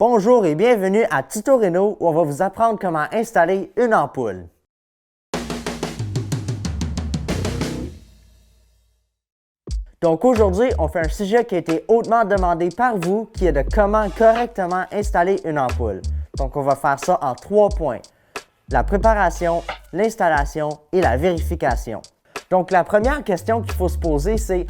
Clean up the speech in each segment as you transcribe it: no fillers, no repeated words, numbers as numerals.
Bonjour et bienvenue à Tuto Réno où on va vous apprendre comment installer une ampoule. Donc aujourd'hui, on fait un sujet qui a été hautement demandé par vous, qui est de comment correctement installer une ampoule. Donc on va faire ça en 3 points. La préparation, l'installation et la vérification. Donc la première question qu'il faut se poser, c'est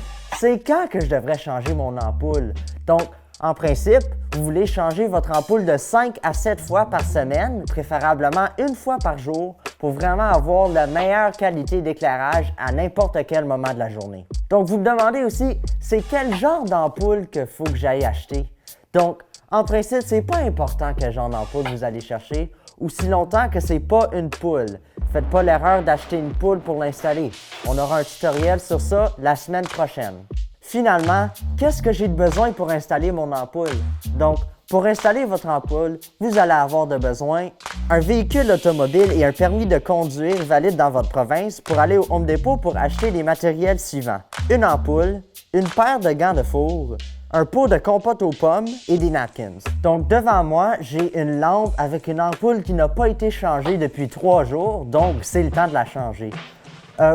quand que je devrais changer mon ampoule? Donc en principe, vous voulez changer votre ampoule de 5 à 7 fois par semaine, préférablement une fois par jour, pour vraiment avoir la meilleure qualité d'éclairage à n'importe quel moment de la journée. Donc, vous me demandez aussi, c'est quel genre d'ampoule qu'il faut que j'aille acheter? Donc, en principe, c'est pas important quel genre d'ampoule vous allez chercher, aussi longtemps que c'est pas une poule. Faites pas l'erreur d'acheter une poule pour l'installer. On aura un tutoriel sur ça la semaine prochaine. Finalement, qu'est-ce que j'ai besoin pour installer mon ampoule? Donc, pour installer votre ampoule, vous allez avoir besoin d'un véhicule automobile et un permis de conduire valide dans votre province pour aller au Home Depot pour acheter les matériels suivants. Une ampoule, une paire de gants de four, un pot de compote aux pommes et des napkins. Donc, devant moi, j'ai une lampe avec une ampoule qui n'a pas été changée depuis 3 jours, donc c'est le temps de la changer.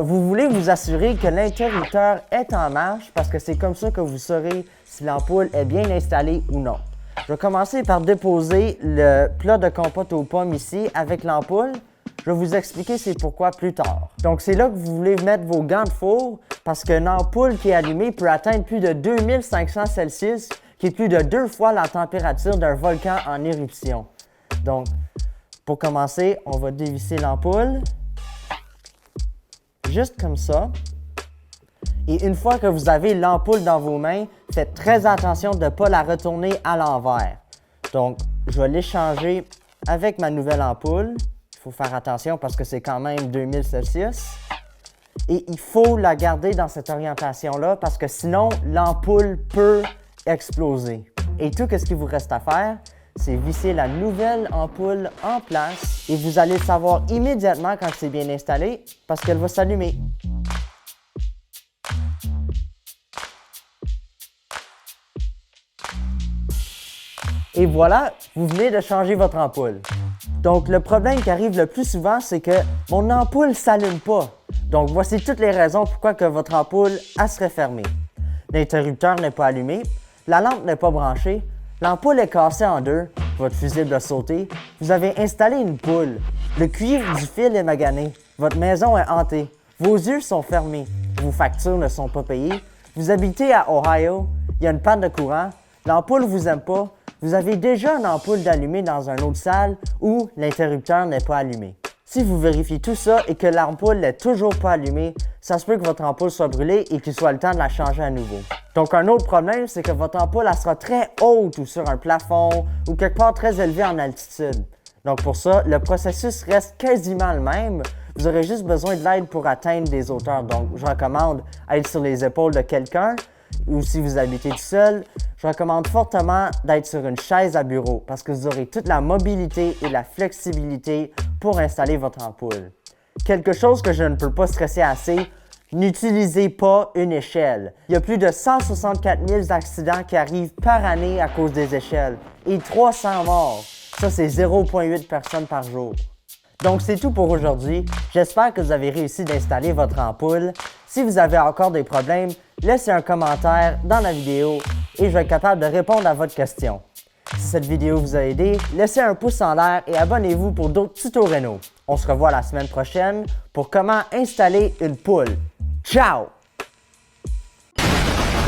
Vous voulez vous assurer que l'interrupteur est en marche parce que c'est comme ça que vous saurez si l'ampoule est bien installée ou non. Je vais commencer par déposer le plat de compote aux pommes ici avec l'ampoule. Je vais vous expliquer c'est pourquoi plus tard. Donc c'est là que vous voulez mettre vos gants de four parce qu'une ampoule qui est allumée peut atteindre plus de 2500 Celsius, qui est plus de 2 fois la température d'un volcan en éruption. Donc, pour commencer, on va dévisser l'ampoule. Juste comme ça. Et une fois que vous avez l'ampoule dans vos mains, faites très attention de ne pas la retourner à l'envers. Donc, je vais l'échanger avec ma nouvelle ampoule. Il faut faire attention parce que c'est quand même 2000 Celsius. Et il faut la garder dans cette orientation-là parce que sinon, l'ampoule peut exploser. Et tout ce qu'il vous reste à faire, c'est visser la nouvelle ampoule en place et vous allez le savoir immédiatement quand c'est bien installé parce qu'elle va s'allumer. Et voilà, vous venez de changer votre ampoule. Donc le problème qui arrive le plus souvent, c'est que mon ampoule ne s'allume pas. Donc voici toutes les raisons pourquoi que votre ampoule serait fermée. L'interrupteur n'est pas allumé, la lampe n'est pas branchée, l'ampoule est cassée en deux, votre fusible a sauté, vous avez installé une poule, le cuivre du fil est magané, votre maison est hantée, vos yeux sont fermés, vos factures ne sont pas payées, vous habitez à Ohio, il y a une panne de courant, l'ampoule ne vous aime pas, vous avez déjà une ampoule d'allumée dans une autre salle où l'interrupteur n'est pas allumé. Si vous vérifiez tout ça et que l'ampoule n'est toujours pas allumée, ça se peut que votre ampoule soit brûlée et qu'il soit le temps de la changer à nouveau. Donc un autre problème, c'est que votre ampoule elle sera très haute ou sur un plafond ou quelque part très élevé en altitude. Donc pour ça, le processus reste quasiment le même. Vous aurez juste besoin de l'aide pour atteindre des hauteurs. Donc je recommande être sur les épaules de quelqu'un ou si vous habitez tout seul, je recommande fortement d'être sur une chaise à bureau parce que vous aurez toute la mobilité et la flexibilité pour installer votre ampoule. Quelque chose que je ne peux pas stresser assez, n'utilisez pas une échelle. Il y a plus de 164 000 accidents qui arrivent par année à cause des échelles et 300 morts. Ça, c'est 0,8 personnes par jour. Donc, c'est tout pour aujourd'hui. J'espère que vous avez réussi d'installer votre ampoule. Si vous avez encore des problèmes, laissez un commentaire dans la vidéo et je vais être capable de répondre à votre question. Si cette vidéo vous a aidé, laissez un pouce en l'air et abonnez-vous pour d'autres tutos réno. On se revoit la semaine prochaine pour comment installer une poule. Ciao!